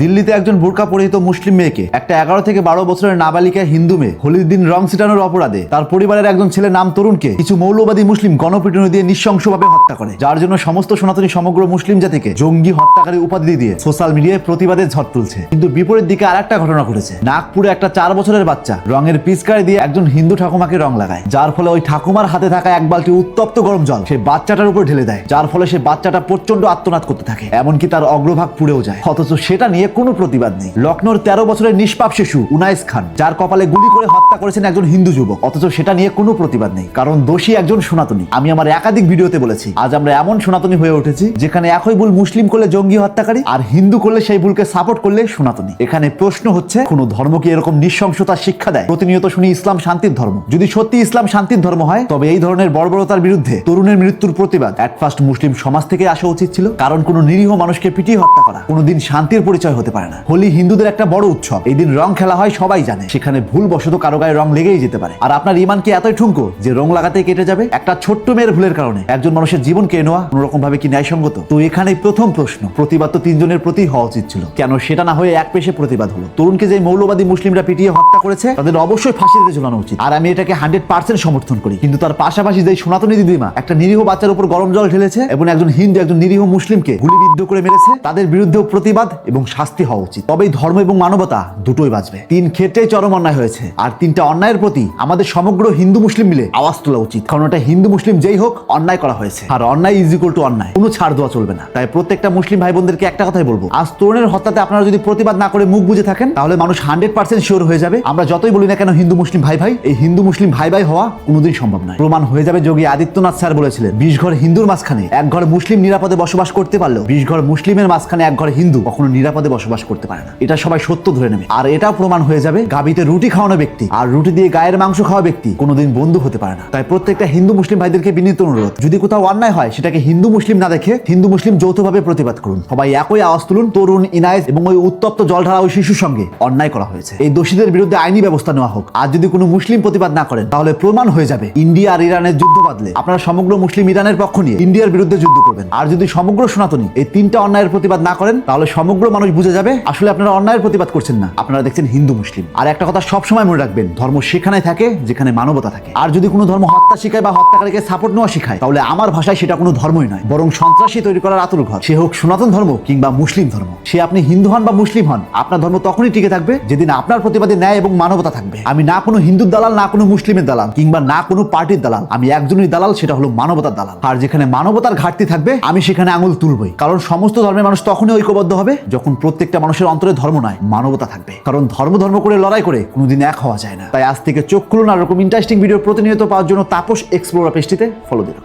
দিল্লিতে একজন বোরকা পরিহিত মুসলিম মেয়েকে একটা 11 থেকে 12 বছরের নাবালিকা হিন্দু মেয়ে হোলির দিন রং ছিটানোর অপরাধে তার পরিবারের একজন ছেলে নাম তরুণকে কিছু মৌলবাদী মুসলিম গণপিটুনি দিয়ে নৃশংসভাবে হত্যা করে, যার জন্য সমস্ত সনাতনী সমগ্র মুসলিম জাতিকে জঙ্গি হত্যাকারী উপাধি দিয়ে সোশ্যাল মিডিয়ায় প্রতিবাদের ঝড় তুলছে। কিন্তু বিপরীত দিকে আরেকটা ঘটনা ঘটেছে। নাগপুরে একটা 4 বছরের বাচ্চা রঙের পিচকারি দিয়ে একজন হিন্দু ঠাকুমাকে রং লাগায়, যার ফলে ওই ঠাকুমার হাতে থাকা এক বালতি উত্তপ্ত গরম জল সেই বাচ্চাটার উপর ঢেলে দেয়, যার ফলে সেই বাচ্চাটা প্রচন্ড আত্মনাদ করতে থাকে, এমনকি তার অগ্রভাগ পুড়েও যায়। অথচ সেটা নিয়ে কোনো প্রতিবাদ নেই। লখনৌর 13 বছরের নিষ্পাপ শিশু উনাইস খান, যার কপালে গুলি করে হত্যা করেছেন একজন হিন্দু যুবক, অথচ সেটা নিয়ে কোনো প্রতিবাদ নেই, কারণ দোষী একজন সনাতনী। আমি আমার একাধিক ভিডিওতে বলেছি, আজ আমরা এমন সনাতনী হয়ে উঠেছি যেখানে একই ভুল মুসলিম করলে জঙ্গি হত্যাকারী, আর হিন্দু করলে সেই ভুলকে সাপোর্ট করলে সনাতনী। এখানে প্রশ্ন হচ্ছে, কোন ধর্ম কি এরকম নৃশংসতার শিক্ষা দেয়? প্রতিনিয়ত শুনি ইসলাম শান্তির ধর্ম। যদি সত্যি ইসলাম শান্তির ধর্ম হয়, তবে এই ধরনের বর্বরতার বিরুদ্ধে তরুণের মৃত্যুর প্রতিবাদ এট ফার্স্ট মুসলিম সমাজ থেকে আসা উচিত ছিল, কারণ কোন নিরীহ মানুষকে পিটিয়ে হত্যা করা কোনোদিন শান্তির পরিচয় হতে পারে না। হোলি হিন্দুদের একটা বড় উৎসব, এই দিন রং খেলা হয় সবাই জানে, সেখানে ভুলবশত কারো গায়ে রং লেগেই যেতে পারে। আর আপনার ইমান কি এতই ঠুনকো যে রং লাগাতেই কেটে যাবে? একটা ছোট্ট মেয়ের ভুলের কারণে একজন মানুষের জীবন কেড়ে নেওয়া কোন রকম ভাবে কি ন্যায়সঙ্গত? তো এখানেই প্রথম প্রশ্ন, প্রতিবাদ তো 3 জনের প্রতি হওয়া উচিত ছিল, কেন সেটা না হয়ে এক পেশে প্রতিবাদ হলো? তরুণকে যে মৌলবাদী মুসলিমরা পিটিয়ে হত্যা করেছে তাদের অবশ্যই ফাঁসিতে ঝুলানো উচিত, আর আমি এটাকে 100% সমর্থন করি। কিন্তু তার পাশাপাশি যে সনাতনী দিদিমা একটা নিরীহ বাচ্চার উপর গরম জল ঢেলেছে এবং একজন হিন্দু একজন নিরীহ মুসলিমকে গুলিবিদ্ধ করে মেরেছে, তাদের বিরুদ্ধেও প্রতিবাদ এবং শাস্তি হওয়া উচিত। তবেই ধর্ম এবং মানবতা দুটোই বাঁচবে। 3 ক্ষেত্রেই চরম অন্যায় হয়েছে, আর 3টা অন্যায়ের প্রতি আমাদের সমগ্র হিন্দু মুসলিম মিলে আওয়াজ তোলা উচিত, কারণ এটা হিন্দু মুসলিম যেই হোক অন্যায় করা হয়েছে, আর অন্যায় ইজ ইকুয়াল টু অন্যায়, কোনো ছাড় দেওয়া চলবে না। তাই প্রত্যেকটা মুসলিম ভাই বোনদেরকে একটা কথাই বলবো, আজ তরুণের হত্যাতে আপনারা যদি প্রতিবাদ না করে মুখ বুজে থাকেন, তাহলে মানুষ 100% শিওর হয়ে যাবে আমরা যতই বলি না কেন হিন্দু মুসলিম ভাই ভাই, এই হিন্দু মুসলিম ভাই ভাই হওয়া কোনোদিন সম্ভব নয়। প্রমাণ হয়ে যাবে। যোগী আদিত্যনাথ স্যার বলেছিলেন, 20 ঘর হিন্দুর মাঝখানে এক ঘর মুসলিম নিরাপদে বসবাস করতে পারলেও 20 ঘর মুসলিমের মাঝখানে এক ঘর হিন্দু কখনো নিরাপদে বসবাস করতে পারে না। এটা সবাই সত্য ধরে নেবে। আর এটাও প্রমাণ হয়ে যাবে, গাবিতে রুটি খাওয়ানো ব্যক্তি আর রুটি দিয়ে গায়ের মাংস খাওয়া ব্যক্তি কোনোদিন বন্ধু হতে পারে না। তাই প্রত্যেকটা হিন্দু মুসলিম ভাইদেরকে বিনীত অনুরোধ, যদি কোথাও অন্যায় হয় সেটাকে হিন্দু মুসলিম না দেখে হিন্দু মুসলিম যৌথভাবে প্রতিবাদ করুন। সবাই একই আওয়াজ তুলুন, তরুণ ইনায়েস এবং ওই উত্তপ্ত জল ঢালা ওই শিশুর সঙ্গে অন্যায় করা হয়েছে, এই দোষীদের বিরুদ্ধে আইনি ব্যবস্থা নেওয়া হোক। আর যদি কোনো মুসলিম প্রতিবাদ না করেন, তাহলে প্রমাণ হয়ে যাবে ইন্ডিয়া আর ইরানের যুদ্ধ বাদলে আপনারা সমগ্র মুসলিম ইরানের পক্ষ নিয়ে ইন্ডিয়ার বিরুদ্ধে যুদ্ধ করবেন। আর যদি সমগ্র সনাতনী এই 3টা অন্যায়ের প্রতিবাদ না করেন, তাহলে সমগ্র মানুষ বুঝে যাবে আসলে আপনারা অন্যায়ের প্রতিবাদ করছেন না, আপনারা দেখছেন হিন্দু মুসলিম। আর একটা কথা সবসময় মনে রাখবেন, ধর্ম সেখানে থাকে যেখানে মানবতা থাকে। আর যদি কোনো ধর্ম হত্যা শিখায় বা হত্যাকারীকে সাপোর্ট নেওয়া শিখায়, তাহলে আমার ভাষায় সেটা কোনো ধর্মই নয়, বরং সন্ত্রাসী তৈরি করার আতুর ঘর। সে হোক সনাতন ধর্ম কিংবা মুসলিম ধর্ম, সে আপনি হিন্দু হন বা মুসলিম হন, আপনার ধর্ম তখনই টিকে থাকবে যেদিন আপনার প্রতিবাদে ন্যায় এবং মানবতা থাকবে। আমি না কোনো হিন্দুর দালাল, না কোনো মুসলিমের দালাল, কিংবা না কোনো পার্টির দালাল, আমি একজনই দালাল, সেটা হলো মানবতার দালাল। আর যেখানে মানবতার ঘাটতি থাকবে আমি সেখানে আঙুল তুলবই, কারণ সমস্ত ধর্মের মানুষ তখনই ঐক্যবদ্ধ হবে যখন প্রত্যেকটা মানুষের অন্তরে ধর্ম নয় মানবতা থাকবে, কারণ ধর্ম করে লড়াই করে কোনোদিন এক হওয়া যায় না। তাই আজ থেকে চোখ খুলুন, আর এরকম ইন্টারেস্টিং ভিডিও প্রতিনিয়ত পাওয়ার জন্য তাপস এক্সপ্লোরার পেজটিতে ফলো দিন।